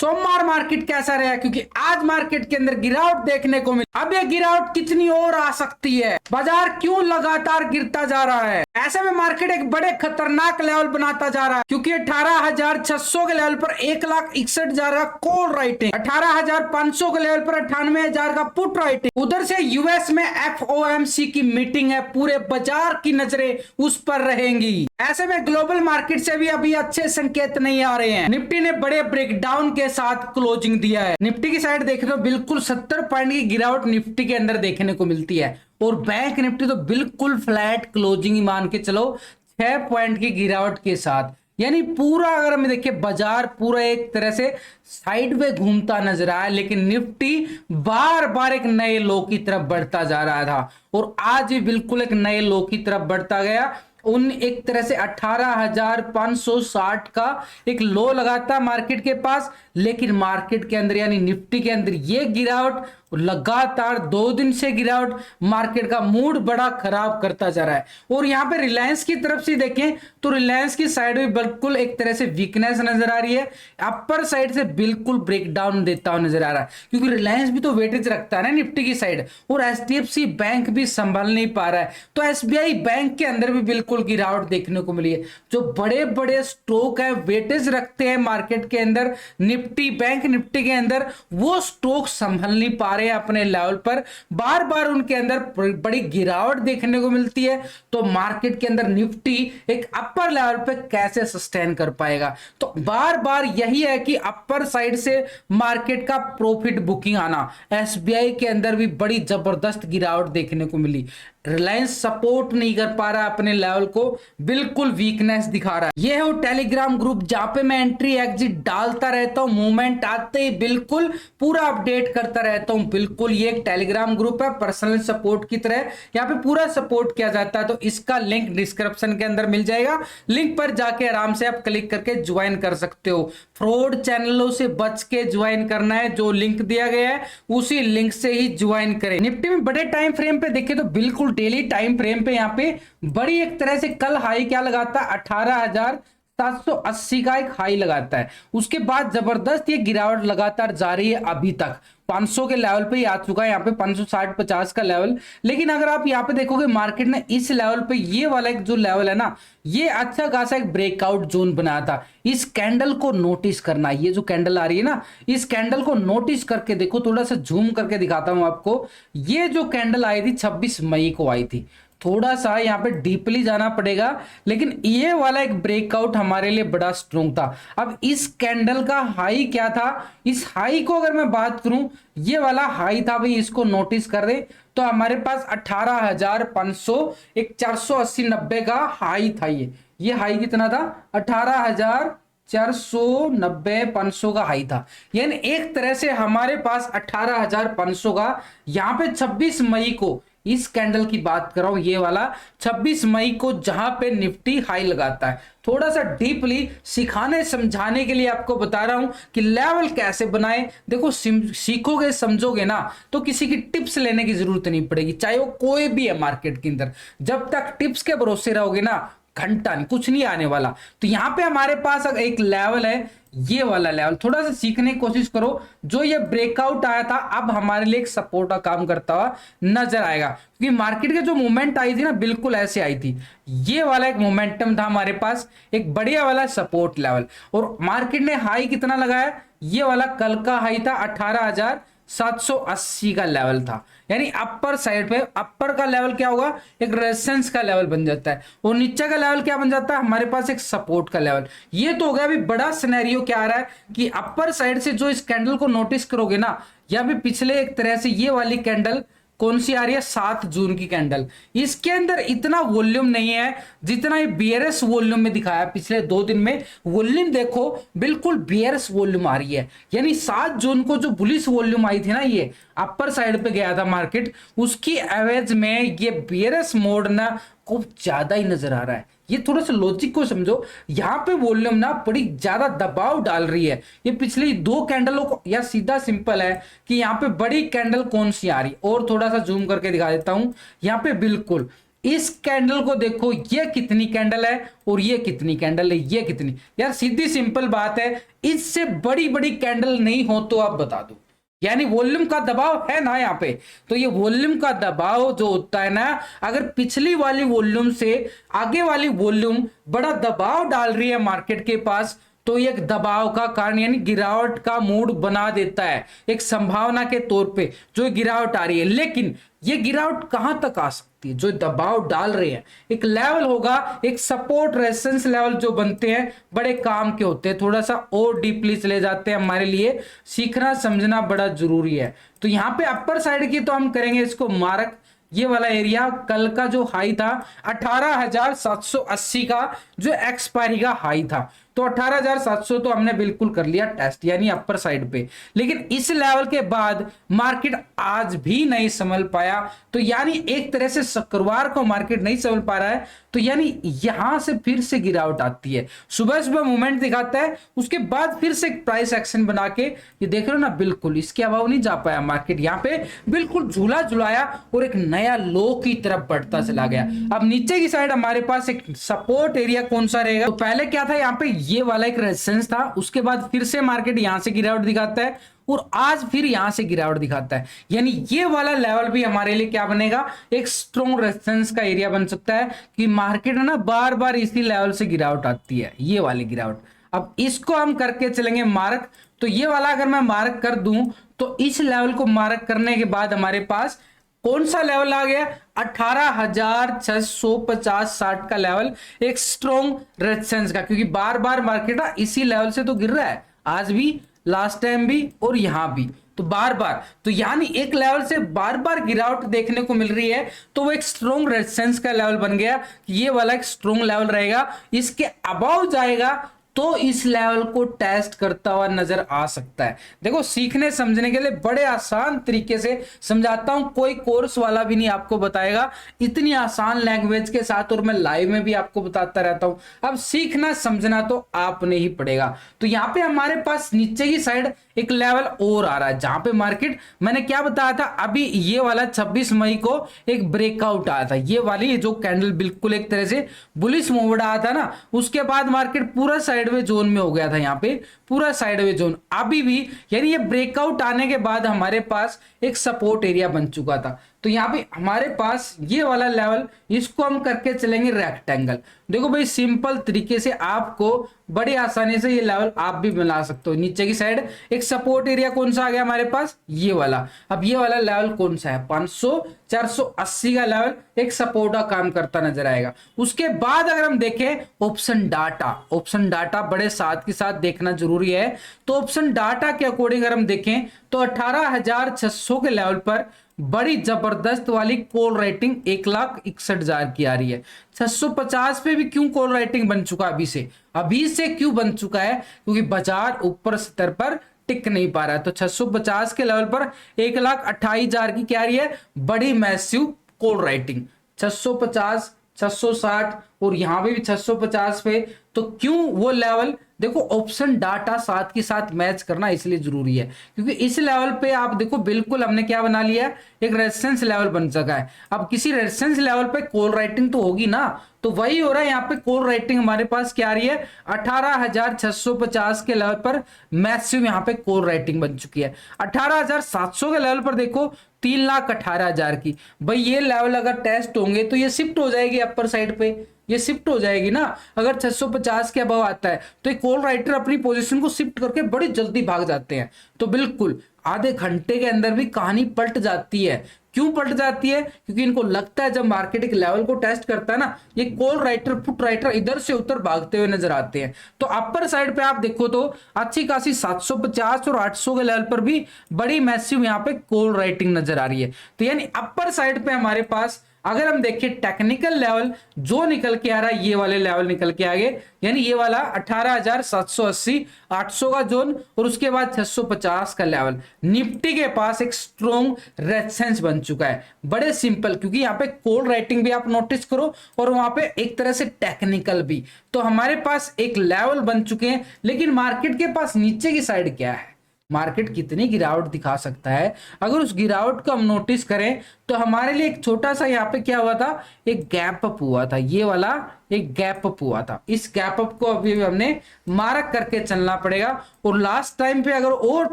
सोमवार मार्केट कैसा रहा? क्योंकि आज मार्केट के अंदर गिरावट देखने को मिली। अब ये गिरावट कितनी और आ सकती है? बाजार क्यों लगातार गिरता जा रहा है? ऐसे में मार्केट एक बड़े खतरनाक लेवल बनाता जा रहा है, क्योंकि 18,600 के लेवल पर 1,61,000 का कॉल राइटिंग, 18,500 के लेवल पर 98,000 का पुट राइटिंग। उधर से यूएस में FOMC की मीटिंग है, पूरे बाजार की नजरें उस पर रहेंगी। ऐसे में ग्लोबल मार्केट से भी अभी अच्छे संकेत नहीं आ रहे हैं। निफ्टी ने बड़े ब्रेकडाउन के साथ क्लोजिंग दिया है। निफ्टी की साइड देखें तो बिल्कुल 70 पॉइंट की गिरावट निफ्टी के अंदर देखने को मिलती है, और बैंक निफ्टी तो बिल्कुल फ्लैट क्लोजिंग ही मान के चलो 6 पॉइंट की गिरावट के साथ। यानी पूरा अगर हम देखिए बाजार पूरा एक तरह से साइड में घूमता नजर आया, लेकिन निफ्टी बार बार एक नए लो की तरफ बढ़ता जा रहा था, और आज भी बिल्कुल एक नए लो की तरफ बढ़ता गया। उन एक तरह से 18,560 का एक लो लगाता मार्केट के पास, लेकिन मार्केट के अंदर यानी निफ्टी के अंदर ये गिरावट लगातार 2 दिन से गिरावट मार्केट का मूड बड़ा खराब करता जा रहा है। और यहां पे रिलायंस की तरफ से देखें तो रिलायंस की साइड में बिल्कुल एक तरह से वीकनेस नजर आ रही है, अपर साइड से बिल्कुल ब्रेकडाउन देता हुआ नजर आ रहा है, क्योंकि रिलायंस भी तो वेटेज रखता है ना निफ्टी की साइड, और HDFC बैंक भी संभल नहीं पा रहा है। तो SBI बैंक के अंदर भी बिल्कुल गिरावट देखने को मिली है। जो बड़े बड़े स्टॉक है वेटेज रखते हैं मार्केट के अंदर निफ्टी बैंक निफ्टी के अंदर, वो स्टॉक संभल नहीं पा रहे हैं अपने लेवल पर, बार बार उनके अंदर बड़ी गिरावट देखने को मिलती है। तो मार्केट के अंदर निफ्टी एक अपर लेवल पे कैसे सस्टेन कर पाएगा? तो बार बार यही है कि अपर साइड से मार्केट का प्रॉफिट बुकिंग आना। SBI के अंदर भी बड़ी जबरदस्त गिरावट देखने को मिली। रिलायंस सपोर्ट नहीं कर पा रहा अपने लेवल को, बिल्कुल वीकनेस दिखा रहा है। ये है वो टेलीग्राम ग्रुप जहां पे मैं एंट्री एग्जिट डालता रहता हूं, मूवमेंट आते ही बिल्कुल पूरा अपडेट करता रहता हूं। बिल्कुल ये एक टेलीग्राम ग्रुप है, पर्सनल सपोर्ट की तरह, यहाँ पे पूरा सपोर्ट किया जाता है। तो इसका लिंक डिस्क्रिप्शन के अंदर मिल जाएगा, लिंक पर जाके आराम से आप क्लिक करके ज्वाइन कर सकते हो। फ्रॉड चैनलों से बच के ज्वाइन करना है, जो लिंक दिया गया है उसी लिंक से ही ज्वाइन करें। निफ्टी में बड़े टाइम फ्रेम पे देखें तो बिल्कुल डेली टाइम फ्रेम पे यहाँ पे बड़ी एक तरह से कल हाई क्या लगाता है, 18,780 का एक हाई लगाता है। उसके बाद जबरदस्त ये गिरावट लगातार जारी है, अभी तक 500 के लेवल पे ही आ चुका है, यहाँ पे 560-50 का लेवल। लेकिन अगर आप यहाँ पे देखोगे मार्केट ने इस लेवल पे ये वाला एक जो लेवल है ना, ये अच्छा खासा एक ब्रेकआउट जोन बनाया था। इस कैंडल को नोटिस करना, ये जो कैंडल आ रही है ना, इस कैंडल को नोटिस करके देखो, थोड़ा सा जूम करके दिखाता हूं आपको। ये जो कैंडल आई थी 26 मई को आई थी, थोड़ा सा यहाँ पे डीपली जाना पड़ेगा, लेकिन ये वाला एक ब्रेकआउट हमारे लिए बड़ा स्ट्रॉन्ग था। अब इस कैंडल का हाई क्या था, इस हाई को अगर मैं बात करूं, ये वाला हाई था भाई, इसको नोटिस कर दे तो हमारे पास 18,500 एक 480-90 का हाई था। ये हाई कितना था, 18,490-500 का हाई था। यानी एक तरह से हमारे पास 18,500 का यहाँ पे 26 मई को, इस कैंडल की बात कर रहा हूं, ये वाला 26 मई को जहां पे निफ्टी हाई लगाता है। थोड़ा सा डीपली सिखाने समझाने के लिए आपको बता रहा हूं कि लेवल कैसे बनाए। देखो सीखोगे समझोगे ना तो किसी की टिप्स लेने की जरूरत नहीं पड़ेगी, चाहे वो कोई भी है मार्केट के अंदर। जब तक टिप्स के भरोसे रहोगे ना, घंटा नहीं, कुछ नहीं आने वाला। तो यहां पे हमारे पास एक लेवल है, ये वाला लेवल, थोड़ा सा सीखने की कोशिश करो। जो ये ब्रेकआउट आया था अब हमारे लिए एक सपोर्ट का काम करता हुआ नजर आएगा, क्योंकि मार्केट के जो मूवमेंट आई थी ना बिल्कुल ऐसे आई थी। ये वाला एक मोमेंटम था हमारे पास, एक बढ़िया वाला सपोर्ट लेवल, और मार्केट ने हाई कितना लगाया, ये वाला कल का हाई था 18,780 का लेवल था। यानी अपर साइड पे अपर का लेवल क्या होगा, एक रेजिस्टेंस का लेवल बन जाता है, और नीचे का लेवल क्या बन जाता है हमारे पास, एक सपोर्ट का लेवल। ये तो हो गया। अभी बड़ा सिनेरियो क्या आ रहा है कि अपर साइड से जो इस कैंडल को नोटिस करोगे ना, या भी पिछले एक तरह से ये वाली कैंडल कौन सी आ रही है, 7 जून की कैंडल, इसके अंदर इतना वॉल्यूम नहीं है जितना ये बीयरस वॉल्यूम में दिखाया पिछले 2 दिन में। वॉल्यूम देखो बिल्कुल बीयरस वॉल्यूम आ रही है। यानी 7 जून को जो बुलिश वॉल्यूम आई थी ना, ये अपर साइड पे गया था मार्केट, उसकी एवरेज में ये बीयरस मोड ना कुछ ज्यादा ही नजर आ रहा है। ये थोड़ा सा लॉजिक को समझो, यहाँ पे वॉल्यूम ना बड़ी ज्यादा दबाव डाल रही है ये पिछली 2 कैंडलों को, या सीधा सिंपल है कि यहाँ पे बड़ी कैंडल कौन सी आ रही, और थोड़ा सा जूम करके दिखा देता हूं। यहाँ पे बिल्कुल इस कैंडल को देखो, ये कितनी कैंडल है और ये कितनी कैंडल है, ये कितनी, यार सीधी सिंपल बात है, इससे बड़ी बड़ी कैंडल नहीं हो तो आप बता दो। यानी वॉल्यूम का दबाव है ना यहाँ पे, तो ये वॉल्यूम का दबाव जो होता है ना, अगर पिछली वाली वॉल्यूम से आगे वाली वॉल्यूम बड़ा दबाव डाल रही है मार्केट के पास, तो एक दबाव का कारण यानी गिरावट का मूड बना देता है एक संभावना के तौर पे जो गिरावट आ रही है। लेकिन ये गिरावट कहां तक आ सकती है, जो दबाव डाल रहे हैं, एक लेवल होगा, एक सपोर्ट रेजिस्टेंस लेवल जो बनते हैं बड़े काम के होते हैं। थोड़ा सा और डीपली चले जाते हैं, हमारे लिए सीखना समझना बड़ा जरूरी है। तो यहाँ पे अपर साइड की तो हम करेंगे इसको मार्क, ये वाला एरिया कल का जो हाई था 18,780 का, जो एक्सपायरी का हाई था, तो 18,700 तो हमने बिल्कुल कर लिया टेस्ट यानी अपर साइड पे। लेकिन इस लेवल के बाद मार्केट आज भी नहीं संभल पाया, तो यानी एक तरह से शुक्रवार को मार्केट नहीं संभल पा रहा है, तो यानी यहां से फिर से गिरावट आती है, सुबह सुबह मूवमेंट दिखाता है, उसके बाद फिर से प्राइस एक्शन बना के, ये देख रहे हो ना, बिल्कुल इसके अभाव नहीं जा पाया मार्केट, यहाँ पे बिल्कुल झूला झुलाया और एक नया लो की तरफ बढ़ता चला गया। अब नीचे की साइड हमारे पास एक सपोर्ट एरिया कौन सा रहेगा, तो पहले क्या था, यहाँ पे ये वाला एक रेजिस्टेंस था, उसके बाद फिर से मार्केट यहां से गिरावट दिखाता है और आज फिर यहां से गिरावट दिखाता है। यानी ये वाला लेवल भी हमारे लिए क्या बनेगा, एक स्ट्रॉन्ग रेजिस्टेंस का एरिया बन सकता है कि मार्केट है ना बार बार इसी लेवल से गिरावट आती है, ये वाली गिरावट। अब इसको हम करके चलेंगे मार्क, तो ये वाला अगर मैं मार्क कर दूं तो इस लेवल को मार्क करने के बाद हमारे पास कौन सा लेवल आ गया, 18,650-60 का लेवल, एक स्ट्रॉन्ग रेजिस्टेंस का, क्योंकि बार बार मार्केट इसी लेवल से तो गिर रहा है, आज भी, लास्ट टाइम भी और यहां भी, तो बार बार, तो यानी एक लेवल से बार बार गिरावट देखने को मिल रही है, तो वो एक स्ट्रॉन्ग रेजिस्टेंस का लेवल बन गया। ये वाला एक स्ट्रॉन्ग लेवल रहेगा, इसके अबाव जाएगा तो इस लेवल को टेस्ट करता हुआ नजर आ सकता है। देखो सीखने समझने के लिए बड़े आसान तरीके से समझाता हूं, कोई कोर्स वाला भी नहीं आपको बताएगा इतनी आसान लैंग्वेज के साथ, और मैं लाइव में भी आपको बताता रहता हूं। अब सीखना समझना तो आपने ही पड़ेगा। तो यहाँ पे हमारे पास नीचे की साइड एक लेवल और आ रहा है, जहां पे मार्केट, मैंने क्या बताया था अभी, ये वाला 26 मई को एक ब्रेकआउट आया था, ये वाली जो कैंडल बिल्कुल एक तरह से बुलिश मूवमेंट आया था ना, उसके बाद मार्केट पूरा साइडवे जोन में हो गया था, यहाँ पे पूरा साइडवे जोन अभी भी, यानी ये ब्रेकआउट आने के बाद हमारे पास एक सपोर्ट एरिया बन चुका था। तो यहाँ पे हमारे पास ये वाला लेवल, इसको हम करके चलेंगे रेक्टेंगल। देखो भाई सिंपल तरीके से आपको बड़ी आसानी से ये लेवल आप भी बना सकते हो। नीचे की साइड एक सपोर्ट एरिया कौन सा आ गया हमारे पास, ये वाला। अब ये वाला लेवल कौन सा है, 500-480 का लेवल एक सपोर्ट का काम करता नजर आएगा। उसके बाद अगर हम देखें ऑप्शन डाटा, ऑप्शन डाटा बड़े साथ के साथ देखना जरूरी है। तो ऑप्शन डाटा के अकॉर्डिंग अगर हम देखें तो 18,600 के लेवल पर बड़ी जबरदस्त वाली कॉल राइटिंग 1,61,000 की आ रही है। 650 पे भी क्यों कॉल राइटिंग बन चुका अभी से क्यों बन चुका है, क्योंकि बाजार ऊपर स्तर पर टिक नहीं पा रहा है। तो 650 के लेवल पर 1,28,000 की क्या आ रही है, बड़ी मैसिव कॉल राइटिंग। 650, 660 और यहां पे भी 650 पे, तो क्यों वो लेवल, देखो ऑप्शन डाटा साथ के साथ मैच करना इसलिए जरूरी है क्योंकि इस लेवल पे आप देखो बिल्कुल हमने क्या बना लिया है, एक रेजिस्टेंस लेवल बन चुका है। अब किसी रेजिस्टेंस लेवल पे कॉल राइटिंग तो होगी ना, तो वही हो रहा है यहाँ पे। कॉल राइटिंग हमारे पास क्या आ रही है, 18,650 के लेवल पर मैसिव यहाँ पे कॉल राइटिंग बन चुकी है। 18,700 के लेवल पर देखो 3,18,000 की। भाई ये लेवल अगर टेस्ट होंगे तो ये शिफ्ट हो जाएगी अपर साइड पे, ये शिफ्ट हो जाएगी ना। अगर 650 के अबव आता है तो एक कॉल राइटर अपनी पोजीशन को शिफ्ट करके बड़ी जल्दी भाग जाते हैं। तो बिल्कुल आधे घंटे के अंदर भी कहानी पलट जाती है। क्यों पलट जाती है, क्योंकि इनको लगता है जब मार्केट एक लेवल को टेस्ट करता है ना, ये कॉल राइटर पुट राइटर इधर से उधर भागते हुए नजर आते हैं। तो अपर साइड पे आप देखो तो अच्छी खासी 750 और 800 के लेवल पर भी बड़ी मैसिव यहाँ पे कॉल राइटिंग नजर आ रही है। तो यानी अपर साइड पे हमारे पास अगर हम देखें टेक्निकल लेवल जो निकल के आ रहा है, ये वाले लेवल निकल के आगे, यानी ये वाला 18,780 800 का जोन और उसके बाद 650 का लेवल। निफ्टी के पास एक स्ट्रॉन्ग रेजिस्टेंस बन चुका है। बड़े सिंपल, क्योंकि यहाँ पे कॉल राइटिंग भी आप नोटिस करो और वहां पे एक तरह से टेक्निकल भी। तो हमारे पास एक लेवल बन चुके हैं, लेकिन मार्केट के पास नीचे की साइड क्या है, मार्केट कितनी गिरावट दिखा सकता है। अगर उस गिरावट को हम नोटिस करें तो हमारे लिए एक छोटा सा यहाँ पे क्या हुआ था, एक गैप अप हुआ था, ये वाला एक गैप अप हुआ था। इस गैप अप को अभी हमने मार्क करके चलना पड़ेगा। और लास्ट टाइम पे अगर और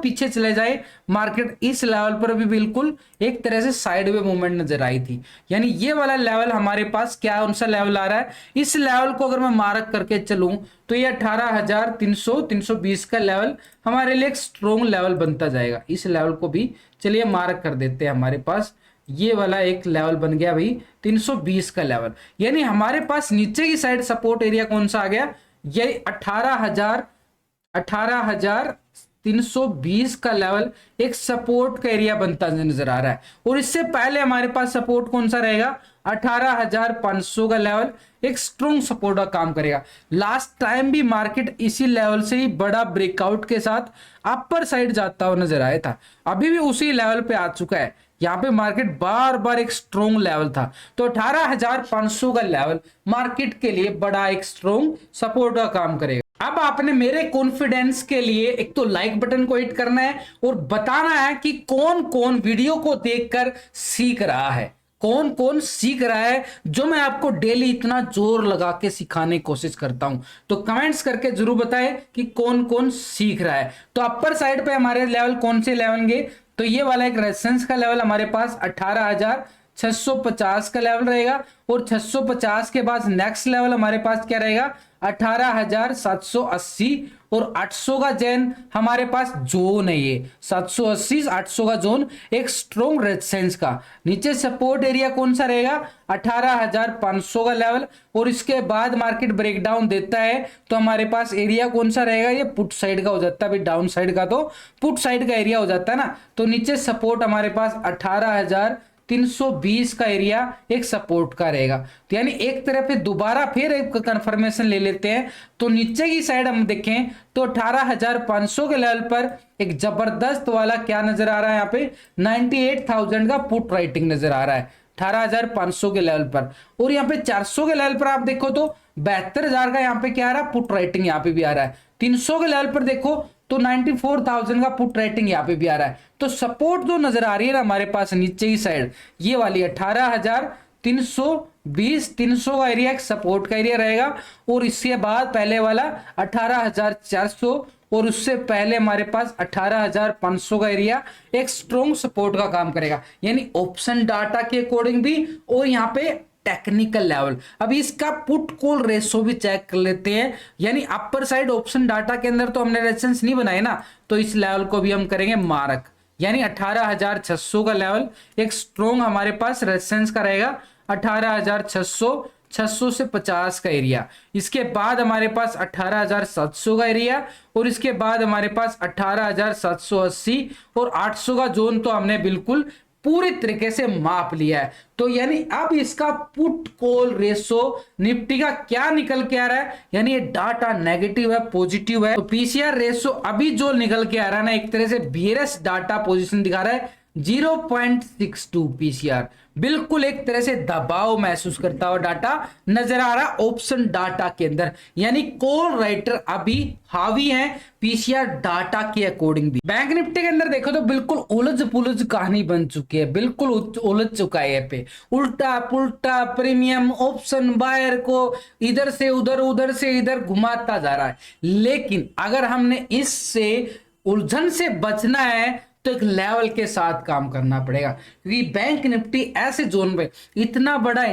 पीछे चले जाए मार्केट, इस लेवल पर भी बिल्कुल एक तरह से साइडवे मूवमेंट नजर आई थी। यानी ये वाला लेवल हमारे पास क्या कौन सा लेवल आ रहा है, इस लेवल को अगर मैं मार्क करके चलूं तो ये 18,320 का लेवल हमारे लिए एक स्ट्रॉन्ग लेवल बनता जाएगा। इस लेवल को भी चलिए मार्क कर देते हैं। हमारे पास ये वाला एक लेवल बन गया भाई 320 का लेवल। यानी हमारे पास नीचे की साइड सपोर्ट एरिया कौन सा आ गया, ये 18,320 का लेवल एक सपोर्ट का एरिया बनता नजर आ रहा है। और इससे पहले हमारे पास सपोर्ट कौन सा रहेगा, 18,500 का लेवल एक स्ट्रॉन्ग सपोर्ट का काम करेगा। लास्ट टाइम भी मार्केट इसी लेवल से ही बड़ा ब्रेकआउट के साथ अपर साइड जाता हुआ नजर आया था, अभी भी उसी लेवल पे आ चुका है। यहाँ पे मार्केट बार बार एक स्ट्रॉन्ग लेवल था, तो 18,500 का लेवल मार्केट के लिए बड़ा एक स्ट्रॉन्ग सपोर्ट का काम करेगा। अब आपने मेरे कॉन्फिडेंस के लिए एक तो लाइक बटन को हिट करना है और बताना है कि कौन कौन वीडियो को देखकर सीख रहा है, कौन कौन सीख रहा है जो मैं आपको डेली इतना जोर लगा के सिखाने की कोशिश करता हूं। तो कमेंट्स करके जरूर बताएं कि कौन कौन सीख रहा है। तो अपर साइड पे हमारे लेवल कौन से लेवल गए, तो ये वाला एक रेजिस्टेंस का लेवल हमारे पास 18,650 का लेवल रहेगा। और 650 के बाद नेक्स्ट लेवल हमारे पास क्या रहेगा, 18,780। और 800 का जोन हमारे पास जोन है, ये 780 800 का जोन एक स्ट्रॉन्ग रेजिस्टेंस का। नीचे सपोर्ट एरिया कौन सा रहेगा, 18,500 का लेवल। और इसके बाद मार्केट ब्रेकडाउन देता है तो हमारे पास एरिया कौन सा रहेगा, ये पुट साइड का हो जाता है। डाउन साइड का तो पुट साइड का एरिया हो जाता है ना। तो नीचे सपोर्ट हमारे पास 18,320 का एरिया एक सपोर्ट का रहेगा। तो यानी एक तरह पे दोबारा फिर एक कंफर्मेशन ले लेते हैं। तो नीचे की साइड हम देखें तो 18,500 के लेवल पर एक जबरदस्त वाला क्या नजर आ रहा है, यहाँ पे 98,000 का पुट राइटिंग नजर आ रहा है 18,500 के लेवल पर। और यहाँ पे 400 के लेवल पर आप देखो तो 72,000 का यहाँ पे क्या आ रहा है, पुट राइटिंग यहाँ पे भी आ रहा है। 300 के लेवल पर देखो तो 94,000 का पुट रेटिंग यहाँ पे भी आ रहा है। तो सपोर्ट जो नजर आ रही है ना हमारे पास नीचे की साइड, ये वाली 18,320 300 का एरिया एक सपोर्ट का एरिया रहेगा। और इसके बाद पहले वाला 18,400 और उससे पहले हमारे पास 18,500 का एरिया एक स्ट्रॉन्ग सपोर्ट का काम करेगा। यानी ऑप्शन डाटा के अकॉर्डिंग भी और यहाँ पे टेक्निकल लेवल। अभी इसका पुट कॉल रेशो भी चेक कर लेते हैं। यानी अपर साइड ऑप्शन डाटा के अंदर तो हमने रेजिस्टेंस नहीं बनाए ना, तो इस लेवल को भी हम करेंगे मार्क। यानी 18,600 का लेवल एक स्ट्रॉन्ग हमारे पास रेजिस्टेंस का रहेगा। 18,600 600 से 50 का एरिया, इसके बाद हमारे पास 18,700 का एरिया। और इसके बाद हमारे पास 18,780 और 800 का जोन तो हमने बिल्कुल पूरी तरीके से माप लिया है। तो यानी अब इसका पुट कॉल रेशो निफ्टी का क्या निकल के आ रहा है, यानी ये डाटा नेगेटिव है पॉजिटिव है। तो पीसीआर रेशो अभी जो निकल के आ रहा है ना, एक तरह से बियरस डाटा पोजीशन दिखा रहा है 0.62 पीसीआर। बिल्कुल एक तरह से दबाव महसूस करता हुआ डाटा नजर आ रहा ऑप्शन डाटा के अंदर। यानी कॉल राइटर अभी हावी है पीसीआर डाटा के अकॉर्डिंग भी। बैंक निफ्टी के अंदर देखो तो बिल्कुल उलझ पुलझ कहानी बन चुकी है, बिल्कुल उलझ चुका है। पे उल्टा पुल्टा प्रीमियम ऑप्शन बायर को इधर से उधर उधर से इधर घुमाता जा रहा है। लेकिन अगर हमने इससे उलझन से बचना है तो एक लेवल के साथ काम करना पड़ेगा, क्योंकि बैंक निफ्टी ऐसे जोन में इतना बड़ा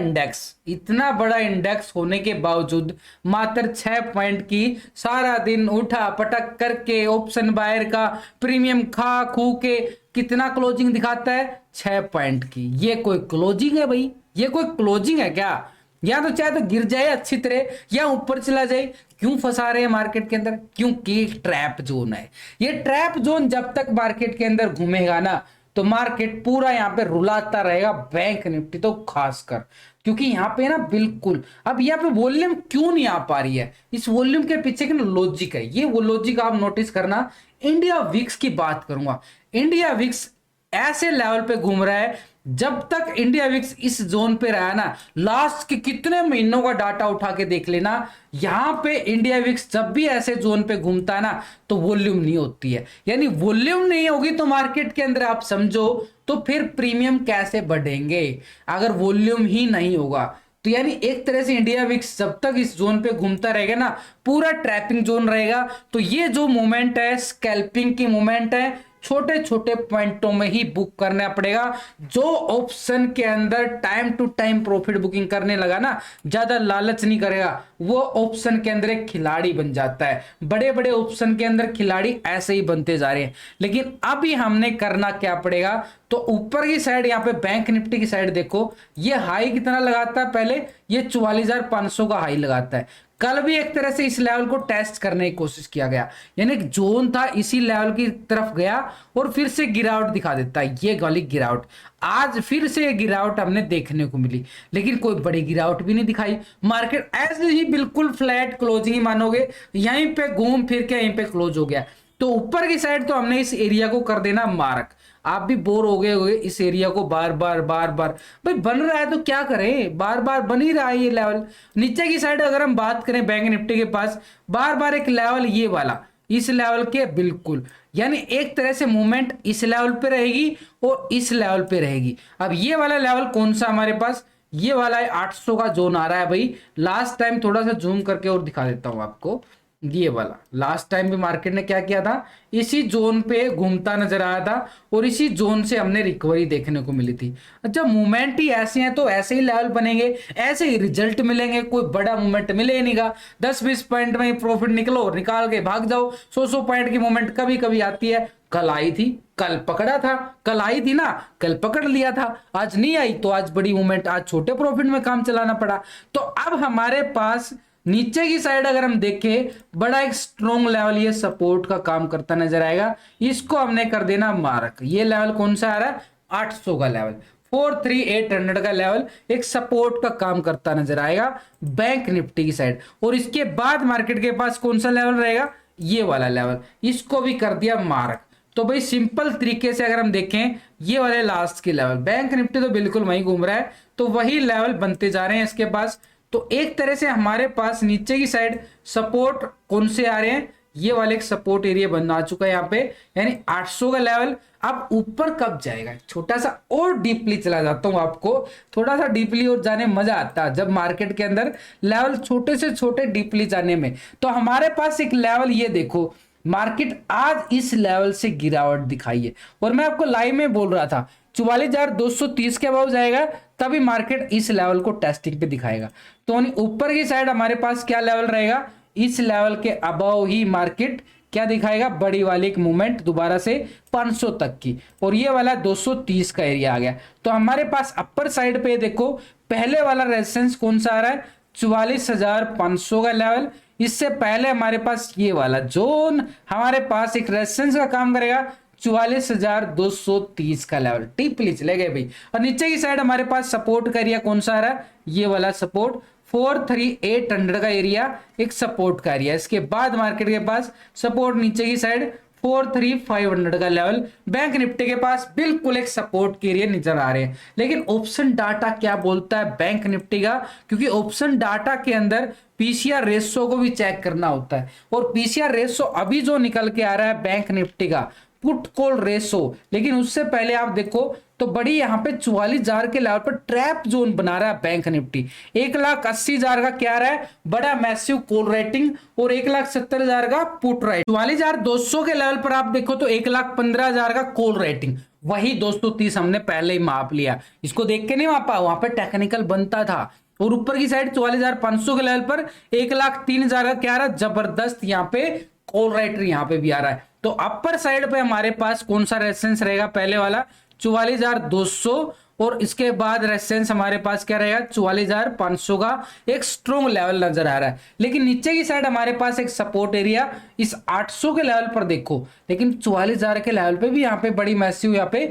इंडेक्स होने के बावजूद मात्र 6 पॉइंट की सारा दिन उठा पटक करके ऑप्शन बायर का प्रीमियम खा खू के कितना क्लोजिंग दिखाता है, 6 पॉइंट की। ये कोई क्लोजिंग है भाई, ये कोई क्लोजिंग है क्या? या तो चाहे तो गिर जाए अच्छी तरह या ऊपर चला जाए। क्यों फंसा रहे हैं मार्केट के अंदर? क्योंकि ट्रैप जोन है। ये ट्रैप जोन जब तक मार्केट के अंदर घूमेगा ना तो मार्केट पूरा यहाँ पे रुलाता रहेगा, बैंक निफ्टी तो खासकर। क्योंकि यहाँ पे ना बिल्कुल अब यहाँ पे वॉल्यूम क्यों नहीं आ पा रही है, इस वॉल्यूम के पीछे का लॉजिक है। ये वो लॉजिक आप नोटिस करना। इंडिया विक्स की बात करूंगा, इंडिया विक्स ऐसे लेवल पे घूम रहा है जब तक इंडिया विक्स इस जोन पे रहा ना, लास्ट के कितने महीनों का डाटा उठा के देख लेना, यहां पे इंडिया विक्स जब भी ऐसे जोन पे घूमता है ना तो वॉल्यूम नहीं होती है। यानी वॉल्यूम नहीं होगी तो मार्केट के अंदर आप समझो तो फिर प्रीमियम कैसे बढ़ेंगे, अगर वॉल्यूम ही नहीं होगा तो। यानी एक तरह से इंडिया विक्स जब तक इस जोन पे घूमता रहेगा ना, पूरा ट्रैपिंग जोन रहेगा। तो ये जो मूवमेंट है स्कैल्पिंग की मूवमेंट है, छोटे छोटे पॉइंटों में ही बुक करना पड़ेगा। जो ऑप्शन के अंदर time to time profit booking करने लगा ना, ज्यादा लालच नहीं करेगा, वो ऑप्शन के अंदर एक खिलाड़ी बन जाता है। बड़े बड़े ऑप्शन के अंदर खिलाड़ी ऐसे ही बनते जा रहे हैं। लेकिन अभी हमने करना क्या पड़ेगा, तो ऊपर की साइड यहाँ पे बैंक निफ्टी की साइड देखो, ये हाई कितना लगाता है, पहले ये 44,500 का हाई लगाता है। कल भी एक तरह से इस लेवल को टेस्ट करने की कोशिश किया गया, यानी जोन था इसी लेवल की तरफ गया और फिर से गिरावट दिखा देता है, ये वाली गिरावट। आज फिर से गिरावट हमने देखने को मिली, लेकिन कोई बड़ी गिरावट भी नहीं दिखाई। मार्केट ऐसे ही बिल्कुल फ्लैट क्लोजिंग ही मानोगे, यहीं पे घूम फिर के यहीं पे क्लोज हो गया। तो ऊपर की साइड तो हमने इस एरिया को कर देना मार्क। आप भी बोर हो गए होंगे इस एरिया को बार बार भाई बन रहा है तो क्या करें, बार बार बन ही रहा है ये लेवल। नीचे की साइड अगर हम बात करें बैंक निफ्टी के पास बार बार एक लेवल ये वाला, इस लेवल के बिल्कुल, यानी एक तरह से मूवमेंट इस लेवल पे रहेगी और इस लेवल पे रहेगी। अब ये वाला लेवल कौन सा हमारे पास, ये वाला है 800 का जोन आ रहा है भाई। लास्ट टाइम थोड़ा सा जूम करके और दिखा देता हूं आपको, ये वाला लास्ट टाइम भी मार्केट ने क्या किया था, इसी जोन पे घूमता नजर आया था और इसी जोन से हमने रिकवरी देखने को मिली थी। जब मूवमेंट ही ऐसे हैं तो ऐसे ही लेवल बनेंगे, ऐसे ही रिजल्ट मिलेंगे, कोई बड़ा मूवमेंट मिले नहीं गा। 10-20 पॉइंट में प्रॉफिट निकलो, निकाल के भाग जाओ। 100-100 पॉइंट की मूवमेंट कभी कभी आती है, कल आई थी, कल पकड़ा था, कल आई थी ना, कल पकड़ लिया था। आज नहीं आई तो आज बड़ी मूवमेंट, आज छोटे प्रॉफिट में काम चलाना पड़ा। तो अब हमारे पास नीचे की साइड अगर हम देखें, बड़ा एक स्ट्रॉन्ग लेवल ये सपोर्ट का काम करता नजर आएगा, इसको हमने कर देना मार्क। ये लेवल कौन सा आ रहा है, 800 का लेवल, 43,800 का लेवल एक सपोर्ट का काम करता नजर आएगा बैंक निफ्टी की साइड। और इसके बाद मार्केट के पास कौन सा लेवल रहेगा, ये वाला लेवल, इसको भी कर दिया मार्क। तो भाई सिंपल तरीके से अगर हम देखें, ये वाले लास्ट के लेवल, बैंक निफ्टी तो बिल्कुल वहीं घूम रहा है, तो वही लेवल बनते जा रहे हैं इसके पास। तो एक तरह से हमारे पास नीचे की साइड सपोर्ट कौन से आ रहे हैं, ये वाले एक सपोर्ट एरिया बना चुका है यहाँ पे, यानी 800 का लेवल। अब ऊपर कब जाएगा, छोटा सा और डीपली चला जाता हूं, आपको थोड़ा सा डीपली और जाने मजा आता है जब मार्केट के अंदर लेवल छोटे से छोटे डीपली जाने में। तो हमारे पास एक लेवल ये देखो, मार्केट आज इस लेवल से गिरावट दिखाई है और मैं आपको लाइव में बोल रहा था 44,230 के अबाव जाएगा तभी मार्केट इस लेवल को टेस्टिंग पे दिखाएगा। तो ऊपर की साइड हमारे पास क्या लेवल रहेगा, इस लेवल के अबाव ही मार्केट क्या दिखाएगा, बड़ी वाली एक मूवमेंट दोबारा से 500 तक की, और ये वाला 230 का एरिया आ गया। तो हमारे पास अपर साइड पे देखो, पहले वाला रेजिस्टेंस कौन सा आ रहा है, 44,500 का लेवल। इससे पहले हमारे पास ये वाला जोन हमारे पास एक रेजिस्टेंस का काम करेगा, 44,230 का लेवल डीपली चले गए भाई। और नीचे की साइड हमारे पास सपोर्ट का एरिया कौन सा आ रहा है, ये वाला सपोर्ट 43,800 का एरिया एक सपोर्ट का एरिया। इसके बाद मार्केट के पास सपोर्ट नीचे की साइड 43,500 का लेवल, बैंक निफ्टी के पास बिल्कुल एक सपोर्ट के एरिया नजर आ रहे हैं। लेकिन ऑप्शन डाटा क्या बोलता है बैंक निफ्टी का, क्योंकि ऑप्शन डाटा के अंदर पीसीआर रेशो को भी चेक करना होता है, और पीसीआर रेशो अभी जो निकल के आ रहा है बैंक निफ्टी का पुट कॉल रेशो, लेकिन उससे पहले आप देखो तो बड़ी यहाँ पे 44,000 के लेवल पर ट्रैप जोन बना रहा है बैंक निफ्टी। 1,80,000 का क्या रहा है, बड़ा मैसिव कॉल रेटिंग, और 1,70,000 का पुट राइट। 44,200 के लेवल पर आप देखो तो 1,15,000 का कॉल रेटिंग, वही 230 हमने पहले ही माप लिया, इसको देख के नहीं मापा, वहां पे टेक्निकल बनता था। और ऊपर की साइड 44,500 के लेवल पर 1,03,000 का क्या रहा, जबरदस्त यहाँ पे कॉल राइटर यहाँ पे भी आ रहा है। तो अपर साइड पे हमारे पास कौन सा रेजिस्टेंस रहेगा, पहले वाला 44,200, और इसके बाद रेजिस्टेंस हमारे पास क्या रहेगा 44,500 का एक स्ट्रॉन्ग लेवल नजर आ रहा है। लेकिन नीचे की साइड हमारे पास एक सपोर्ट एरिया इस 800 के लेवल पर देखो, लेकिन 44,000 के लेवल पे भी यहाँ पे बड़ी मैसिव यहाँ पे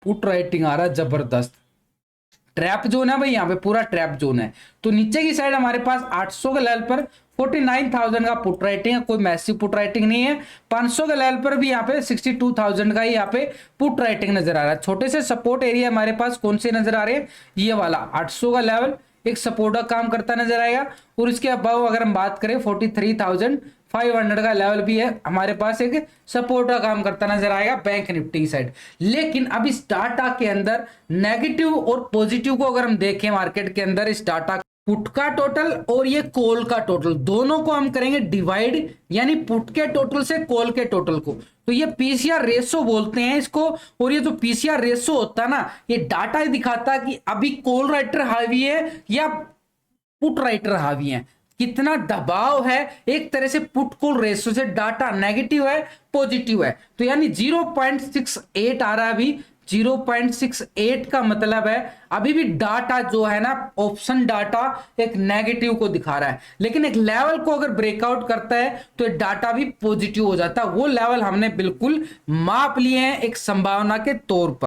पुट राइटिंग आ रहा है, जबरदस्त ट्रैप जोन है भाई, यहाँ पे पूरा ट्रैप जोन है। तो नीचे की साइड हमारे पास 800 के लेवल पर 49,000 का पुट राइटिंग है, कोई मैसिव पुट राइटिंग नहीं है। 500 के लेवल पर भी यहाँ पे 62,000 का ही यहाँ पे पुट राइटिंग नजर आ रहा है। छोटे से सपोर्ट एरिया हमारे पास कौन से नजर आ रहे हैं, ये वाला 800 का लेवल एक सपोर्ट का काम करता नजर आएगा। और इसके अबाव अगर हम बात करें 43,500 का लेवल भी है हमारे पास, एक सपोर्ट का काम करता नजर आएगा बैंक निफ्टी की साइड। लेकिन अब इस डाटा के अंदर नेगेटिव और पॉजिटिव को अगर हम देखें मार्केट के अंदर, इस डाटा पुट का टोटल और ये कॉल का टोटल दोनों को हम करेंगे डिवाइड, यानी पुट के टोटल से कॉल के टोटल को, तो ये पीसीआर रेशो बोलते हैं इसको। और ये जो पीसीआर रेशो होता है ना, ये डाटा दिखाता है कि अभी कॉल राइटर हावी है या पुट राइटर हावी है, कितना दबाव है। एक तरह से पुट कॉल रेशो से डाटा नेगेटिव है पॉजिटिव है, तो यानी 0.68 आ रहा है अभी। 0.68 का मतलब है अभी भी डाटा जो है ना, ऑप्शन डाटा एक नेगेटिव को दिखा रहा है। लेकिन एक लेवल को अगर ब्रेकआउट करता है तो डाटा भी पॉजिटिव हो जाता है। वो लेवल हमने बिल्कुल माप लिए हैं एक संभावना के तौर पर।